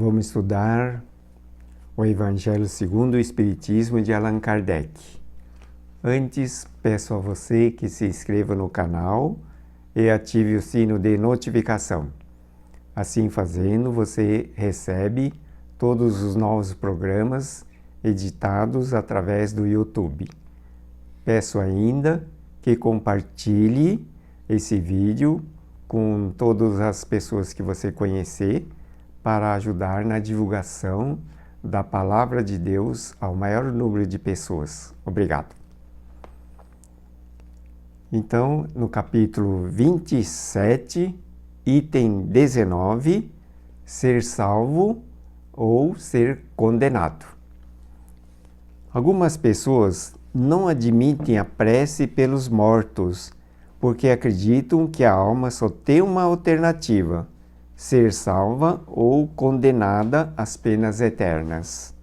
Vamos estudar o Evangelho segundo o Espiritismo de Allan Kardec. Antes, peço a você que se inscreva no canal e ative o sino de notificação. Assim fazendo, você recebe todos os novos programas editados através do YouTube. Peço ainda que compartilhe esse vídeo com todas as pessoas que você conhecer para ajudar na divulgação da Palavra de Deus ao maior número de pessoas. Obrigado. Então, no capítulo 27, item 19, ser salvo ou ser condenado. Algumas pessoas não admitem a prece pelos mortos, porque acreditam que a alma só tem uma alternativa: ser salva ou condenada às penas eternas.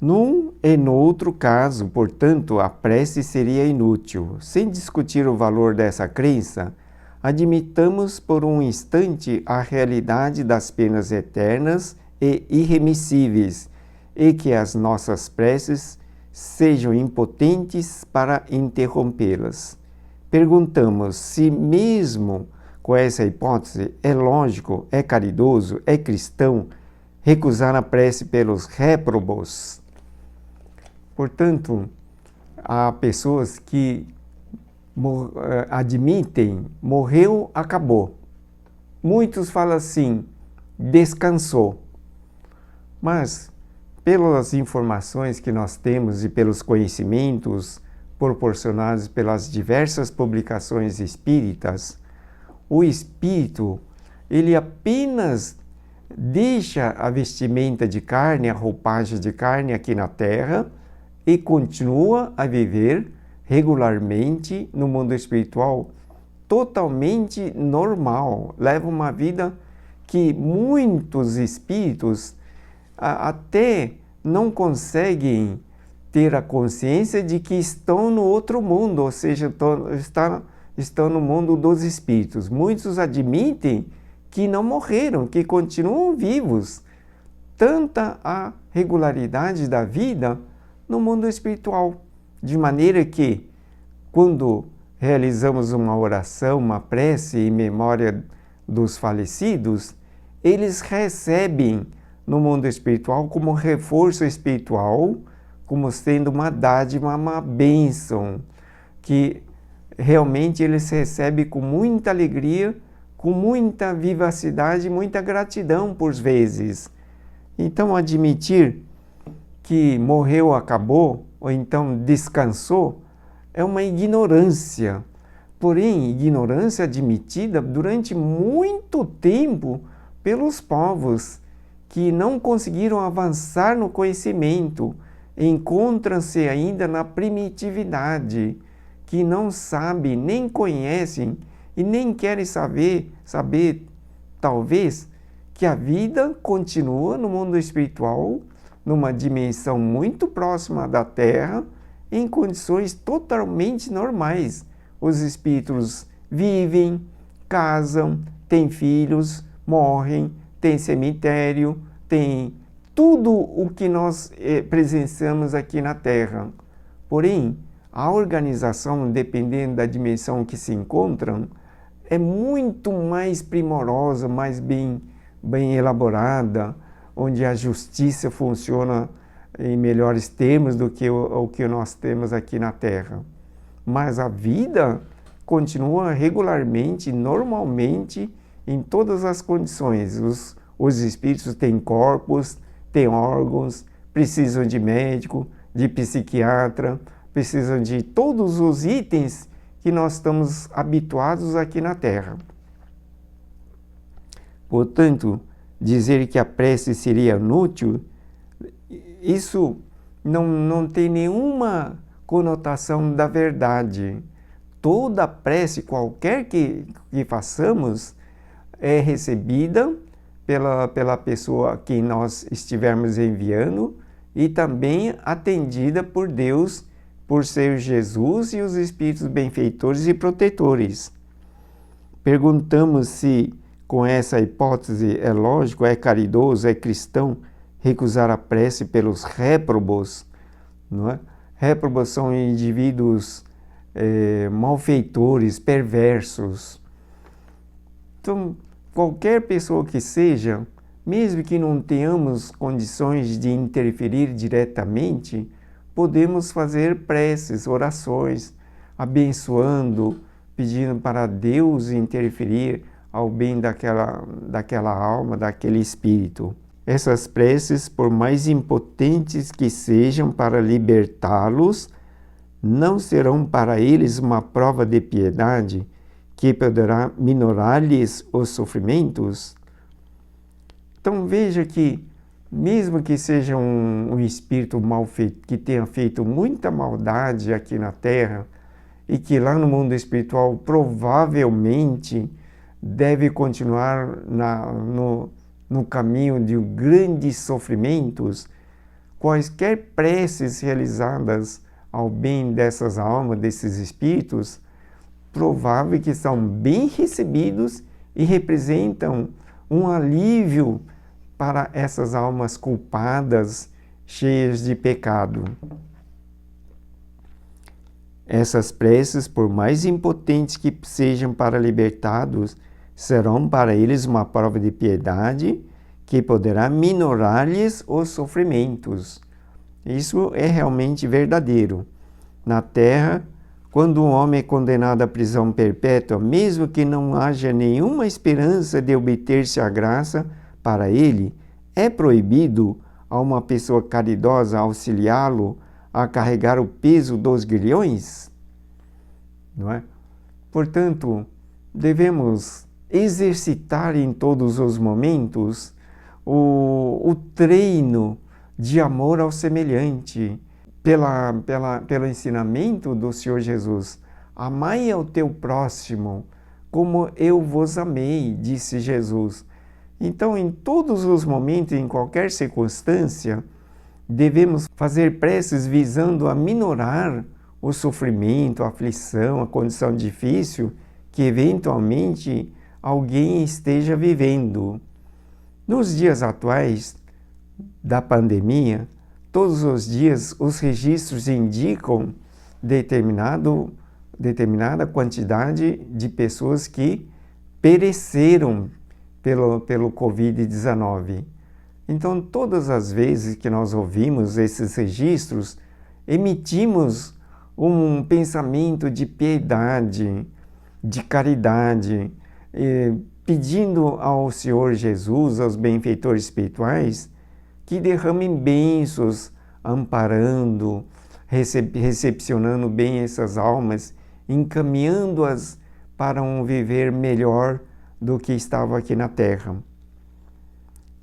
Num e no outro caso, portanto, a prece seria inútil. Sem discutir o valor dessa crença, admitamos por um instante a realidade das penas eternas e irremissíveis, e que as nossas preces sejam impotentes para interrompê-las. Perguntamos se mesmo com essa hipótese é lógico, é caridoso, é cristão recusar a prece pelos réprobos. Portanto, há pessoas que admitem, morreu, acabou. Muitos falam assim, descansou. Mas, pelas informações que nós temos e pelos conhecimentos proporcionados pelas diversas publicações espíritas, o espírito, ele apenas deixa a vestimenta de carne, a roupagem de carne aqui na Terra e continua a viver regularmente no mundo espiritual, totalmente normal. Leva uma vida que muitos espíritos até não conseguem ter a consciência de que estão no outro mundo, ou seja, estão no mundo dos espíritos. Muitos admitem que não morreram, que continuam vivos. Tanta a regularidade da vida no mundo espiritual, de maneira que, quando realizamos uma oração, uma prece em memória dos falecidos, eles recebem no mundo espiritual como reforço espiritual, como sendo uma dádiva, uma bênção, que realmente eles recebem com muita alegria, com muita vivacidade, muita gratidão por vezes. Então, admitir que morreu, acabou, ou então descansou, é uma ignorância. Porém, ignorância admitida durante muito tempo pelos povos que não conseguiram avançar no conhecimento, encontram-se ainda na primitividade, que não sabem, nem conhecem e nem querem saber talvez, que a vida continua no mundo espiritual, numa dimensão muito próxima da Terra, em condições totalmente normais. Os espíritos vivem, casam, têm filhos, morrem, têm cemitério, têm tudo o que nós presenciamos aqui na Terra. Porém, a organização, dependendo da dimensão que se encontram, é muito mais primorosa, mais bem elaborada, onde a justiça funciona em melhores termos do que o que nós temos aqui na Terra. Mas a vida continua regularmente, normalmente, em todas as condições. Os espíritos têm corpos, têm órgãos, precisam de médico, de psiquiatra, precisam de todos os itens que nós estamos habituados aqui na Terra. Portanto, dizer que a prece seria inútil, isso não tem nenhuma conotação da verdade. Toda prece, qualquer que façamos, é recebida pela pessoa a quem nós estivermos enviando e também atendida por Deus, por ser Jesus e os espíritos benfeitores e protetores. Perguntamos se com essa hipótese, é lógico, é caridoso, é cristão recusar a prece pelos réprobos, não é? Réprobos são indivíduos malfeitores, perversos. Então, qualquer pessoa que seja, mesmo que não tenhamos condições de interferir diretamente, podemos fazer preces, orações, abençoando, pedindo para Deus interferir ao bem daquela alma, daquele espírito. Essas preces, por mais impotentes que sejam para libertá-los, não serão para eles uma prova de piedade que poderá minorar-lhes os sofrimentos? Então veja que, mesmo que seja um espírito mal feito, que tenha feito muita maldade aqui na Terra, e que lá no mundo espiritual provavelmente deve continuar no caminho de grandes sofrimentos, quaisquer preces realizadas ao bem dessas almas, desses espíritos, provável que são bem recebidos e representam um alívio para essas almas culpadas, cheias de pecado. Essas preces, por mais impotentes que sejam para libertados, serão para eles uma prova de piedade que poderá minorar-lhes os sofrimentos. Isso é realmente verdadeiro. Na Terra, quando um homem é condenado à prisão perpétua, mesmo que não haja nenhuma esperança de obter-se a graça para ele, é proibido a uma pessoa caridosa auxiliá-lo a carregar o peso dos grilhões? Não é? Portanto, devemos exercitar em todos os momentos o treino de amor ao semelhante, pelo ensinamento do Senhor Jesus. Amai ao teu próximo como eu vos amei, disse Jesus. Então, em todos os momentos, em qualquer circunstância, devemos fazer preces visando a minorar o sofrimento, a aflição, a condição difícil que eventualmente alguém esteja vivendo. Nos dias atuais da pandemia, todos os dias os registros indicam determinada quantidade de pessoas que pereceram pelo Covid-19. Então, todas as vezes que nós ouvimos esses registros, emitimos um pensamento de piedade, de caridade, pedindo ao Senhor Jesus, aos benfeitores espirituais, que derramem bênçãos, amparando, recepcionando bem essas almas, encaminhando-as para um viver melhor do que estava aqui na Terra.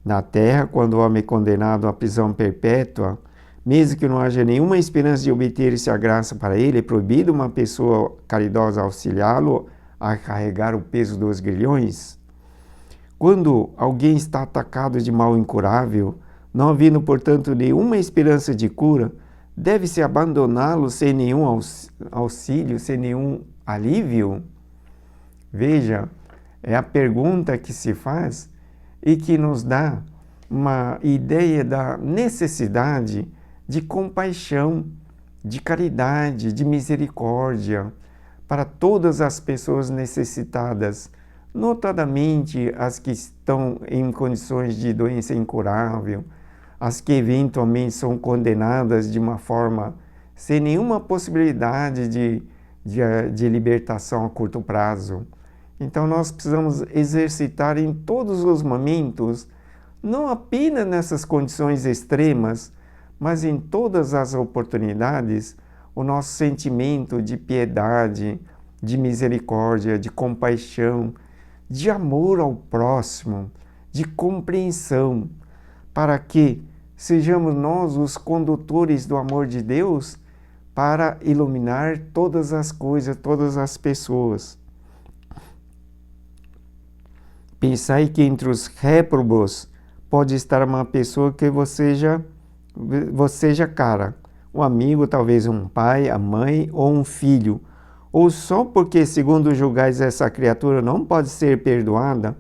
Na Terra, quando o homem é condenado à prisão perpétua, mesmo que não haja nenhuma esperança de obter-se a graça para ele, é proibido uma pessoa caridosa auxiliá-lo a carregar o peso dos grilhões? Quando alguém está atacado de mal incurável, não havendo, portanto, nenhuma esperança de cura, deve-se abandoná-lo sem nenhum auxílio, sem nenhum alívio? Veja, é a pergunta que se faz e que nos dá uma ideia da necessidade de compaixão, de caridade, de misericórdia para todas as pessoas necessitadas, notadamente as que estão em condições de doença incurável, as que eventualmente são condenadas de uma forma sem nenhuma possibilidade de libertação a curto prazo. Então nós precisamos exercitar em todos os momentos, não apenas nessas condições extremas, mas em todas as oportunidades, o nosso sentimento de piedade, de misericórdia, de compaixão, de amor ao próximo, de compreensão, para que sejamos nós os condutores do amor de Deus para iluminar todas as coisas, todas as pessoas. Pensai que entre os réprobos pode estar uma pessoa que você seja cara, um amigo, talvez um pai, a mãe ou um filho, ou só porque, segundo julgais, essa criatura não pode ser perdoada,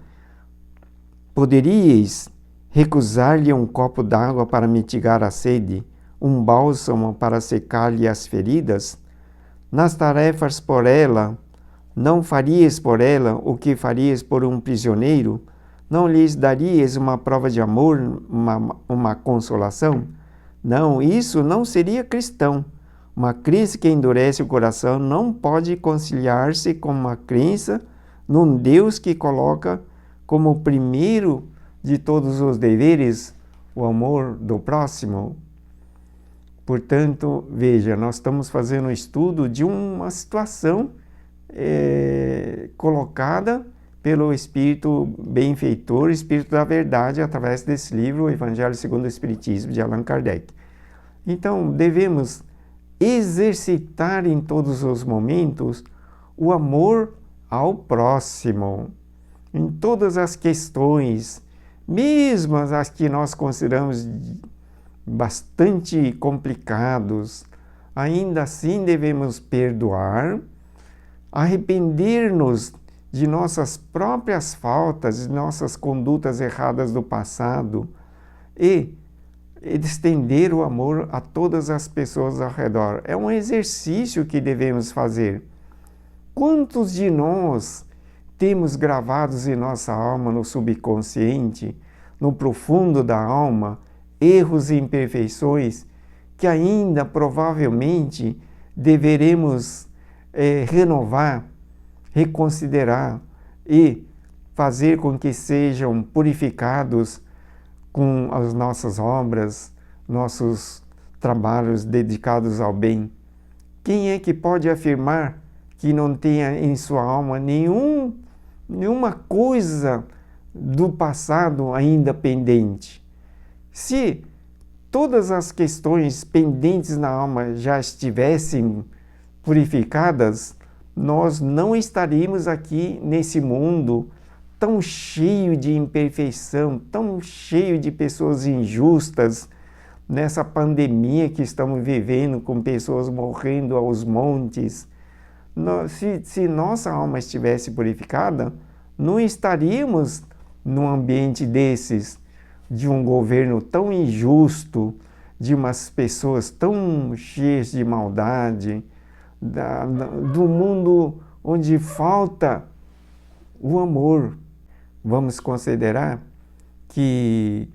Poderíeis recusar-lhe um copo d'água para mitigar a sede, um bálsamo para secar-lhe as feridas? Nas tarefas por ela, não farias por ela o que farias por um prisioneiro? Não lhes darias uma prova de amor, uma consolação? Não, isso não seria cristão. Uma crença que endurece o coração não pode conciliar-se com uma crença num Deus que coloca como o primeiro de todos os deveres o amor do próximo. Portanto, veja, nós estamos fazendo um estudo de uma situação colocada pelo Espírito benfeitor, Espírito da Verdade, através desse livro, o Evangelho segundo o Espiritismo, de Allan Kardec. Então, devemos exercitar em todos os momentos o amor ao próximo, em todas as questões, mesmo as que nós consideramos bastante complicados, ainda assim devemos perdoar, arrepender-nos de nossas próprias faltas, de nossas condutas erradas do passado e estender o amor a todas as pessoas ao redor. É um exercício que devemos fazer. Quantos de nós temos gravados em nossa alma, no subconsciente, no profundo da alma, erros e imperfeições que ainda provavelmente deveremos renovar, reconsiderar e fazer com que sejam purificados com as nossas obras, nossos trabalhos dedicados ao bem? Quem é que pode afirmar que não tenha em sua alma nenhuma coisa do passado ainda pendente? Se todas as questões pendentes na alma já estivessem purificadas, nós não estaríamos aqui nesse mundo tão cheio de imperfeição, tão cheio de pessoas injustas, nessa pandemia que estamos vivendo, com pessoas morrendo aos montes. Se nossa alma estivesse purificada, não estaríamos num ambiente desses, de um governo tão injusto, de umas pessoas tão cheias de maldade, do mundo onde falta o amor. Vamos considerar que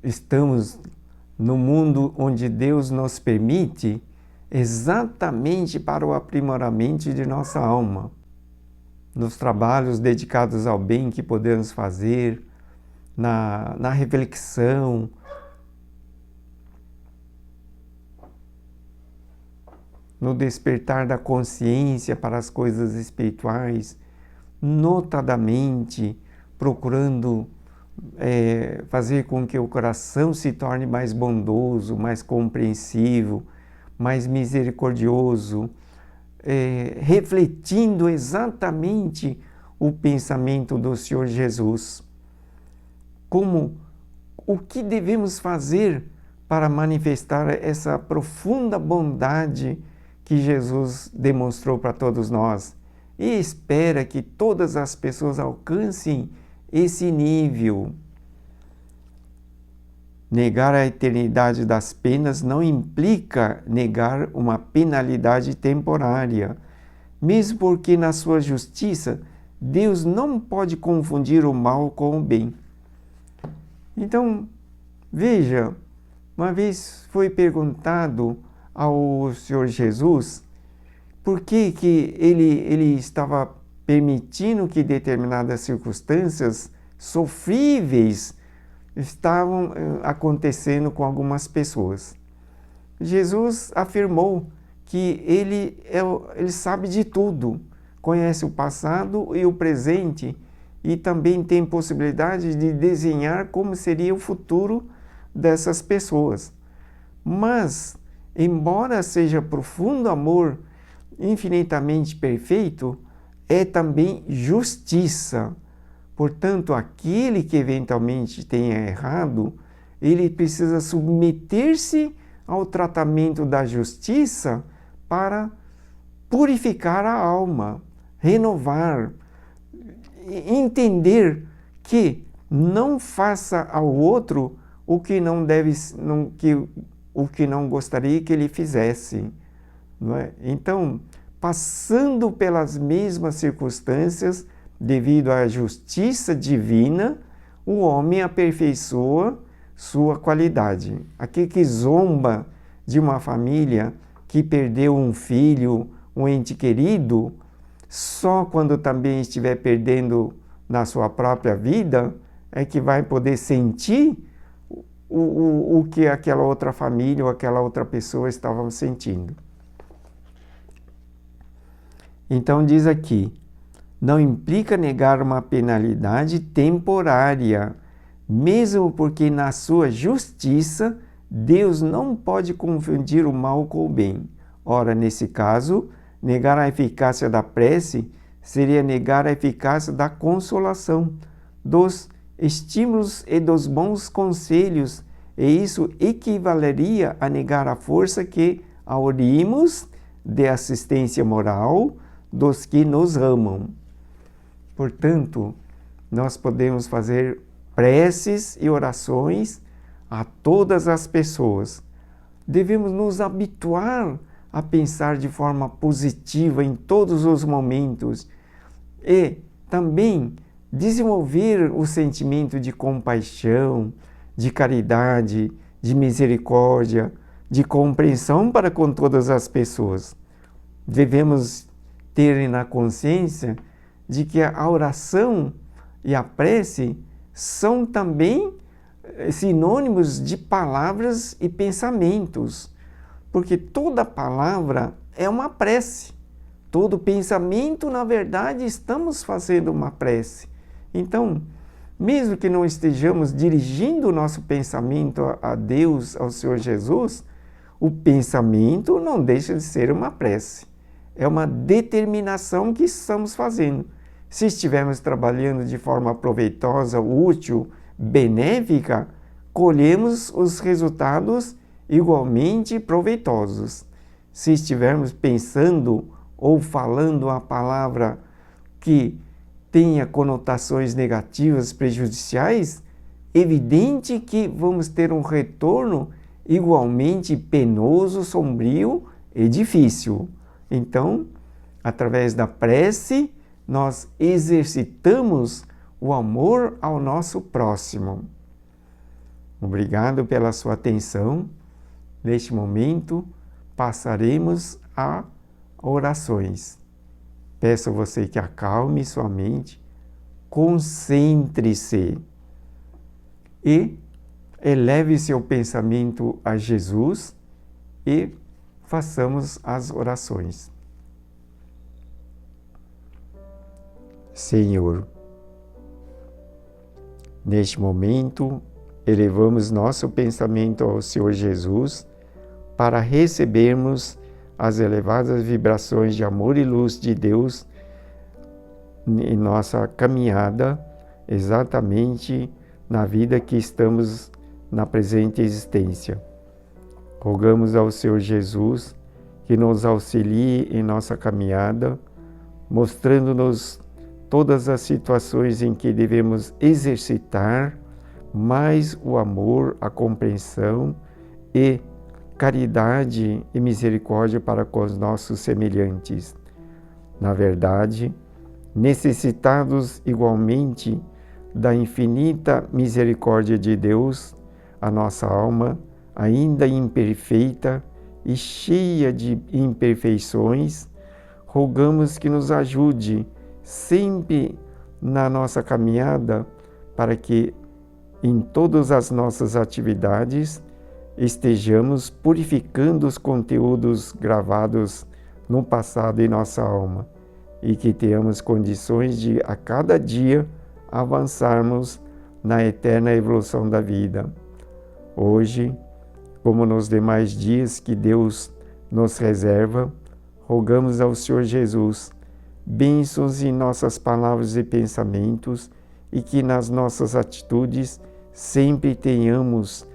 estamos no mundo onde Deus nos permite exatamente para o aprimoramento de nossa alma, nos trabalhos dedicados ao bem que podemos fazer, na reflexão, no despertar da consciência para as coisas espirituais, notadamente procurando fazer com que o coração se torne mais bondoso, mais compreensivo, mais misericordioso, refletindo exatamente o pensamento do Senhor Jesus. O que devemos fazer para manifestar essa profunda bondade que Jesus demonstrou para todos nós e espera que todas as pessoas alcancem esse nível. Negar a eternidade das penas não implica negar uma penalidade temporária, mesmo porque na sua justiça Deus não pode confundir o mal com o bem. Então, veja, uma vez foi perguntado ao Senhor Jesus por que ele estava permitindo que determinadas circunstâncias sofríveis estavam acontecendo com algumas pessoas. Jesus afirmou que ele sabe de tudo, conhece o passado e o presente e também tem possibilidade de desenhar como seria o futuro dessas pessoas. Mas, embora seja profundo amor, infinitamente perfeito, é também justiça. Portanto, aquele que eventualmente tenha errado, ele precisa submeter-se ao tratamento da justiça para purificar a alma, renovar, entender que não faça ao outro o que não deve, o que não gostaria que ele fizesse. Não é? Então, passando pelas mesmas circunstâncias, devido à justiça divina, o homem aperfeiçoa sua qualidade. Aquele que zomba de uma família que perdeu um filho, um ente querido, só quando também estiver perdendo na sua própria vida, é que vai poder sentir o que aquela outra família ou aquela outra pessoa estavam sentindo. Então diz aqui, não implica negar uma penalidade temporária, mesmo porque na sua justiça Deus não pode confundir o mal com o bem. Ora, nesse caso, negar a eficácia da prece seria negar a eficácia da consolação, dos estímulos e dos bons conselhos, e isso equivaleria a negar a força que aurimos de assistência moral dos que nos amam. Portanto, nós podemos fazer preces e orações a todas as pessoas. Devemos nos habituar a pensar de forma positiva em todos os momentos e também desenvolver o sentimento de compaixão, de caridade, de misericórdia, de compreensão para com todas as pessoas. Devemos ter na consciência de que a oração e a prece são também sinônimos de palavras e pensamentos, porque toda palavra é uma prece, todo pensamento, na verdade, estamos fazendo uma prece. Então, mesmo que não estejamos dirigindo o nosso pensamento a Deus, ao Senhor Jesus, o pensamento não deixa de ser uma prece. É uma determinação que estamos fazendo. Se estivermos trabalhando de forma proveitosa, útil, benéfica, colhemos os resultados igualmente proveitosos. Se estivermos pensando ou falando a palavra que tenha conotações negativas, prejudiciais, evidente que vamos ter um retorno igualmente penoso, sombrio e difícil. Então, através da prece, nós exercitamos o amor ao nosso próximo. Obrigado pela sua atenção. Neste momento, passaremos a orações. Peço a você que acalme sua mente, concentre-se e eleve seu pensamento a Jesus e façamos as orações. Senhor, neste momento, elevamos nosso pensamento ao Senhor Jesus para recebermos as elevadas vibrações de amor e luz de Deus em nossa caminhada, exatamente na vida que estamos na presente existência. Rogamos ao Senhor Jesus que nos auxilie em nossa caminhada, mostrando-nos todas as situações em que devemos exercitar mais o amor, a compreensão e caridade e misericórdia para com os nossos semelhantes. Na verdade, necessitados igualmente da infinita misericórdia de Deus, a nossa alma, ainda imperfeita e cheia de imperfeições, rogamos que nos ajude sempre na nossa caminhada para que em todas as nossas atividades estejamos purificando os conteúdos gravados no passado em nossa alma e que tenhamos condições de a cada dia avançarmos na eterna evolução da vida. Hoje, como nos demais dias que Deus nos reserva, rogamos ao Senhor Jesus bênçãos em nossas palavras e pensamentos e que nas nossas atitudes sempre tenhamos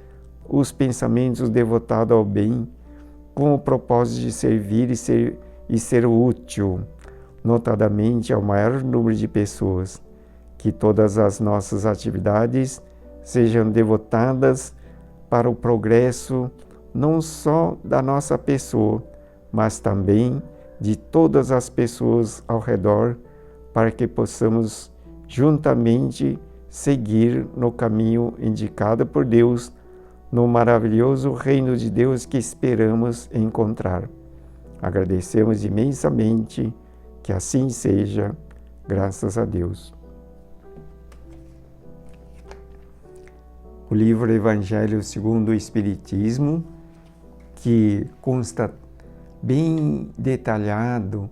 os pensamentos devotados ao bem, com o propósito de servir e ser útil, notadamente ao maior número de pessoas. Que todas as nossas atividades sejam devotadas para o progresso não só da nossa pessoa, mas também de todas as pessoas ao redor, para que possamos juntamente seguir no caminho indicado por Deus, no maravilhoso reino de Deus que esperamos encontrar. Agradecemos imensamente que assim seja, graças a Deus. O livro Evangelho segundo o Espiritismo, que consta bem detalhado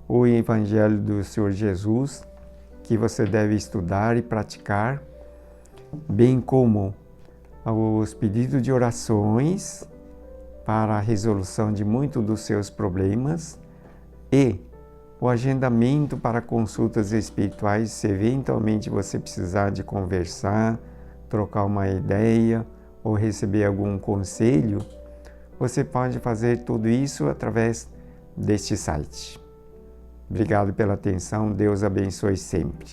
o Evangelho do Senhor Jesus, que você deve estudar e praticar, bem como os pedidos de orações para a resolução de muitos dos seus problemas e o agendamento para consultas espirituais, se eventualmente você precisar de conversar, trocar uma ideia ou receber algum conselho, você pode fazer tudo isso através deste site. Obrigado pela atenção, Deus abençoe sempre.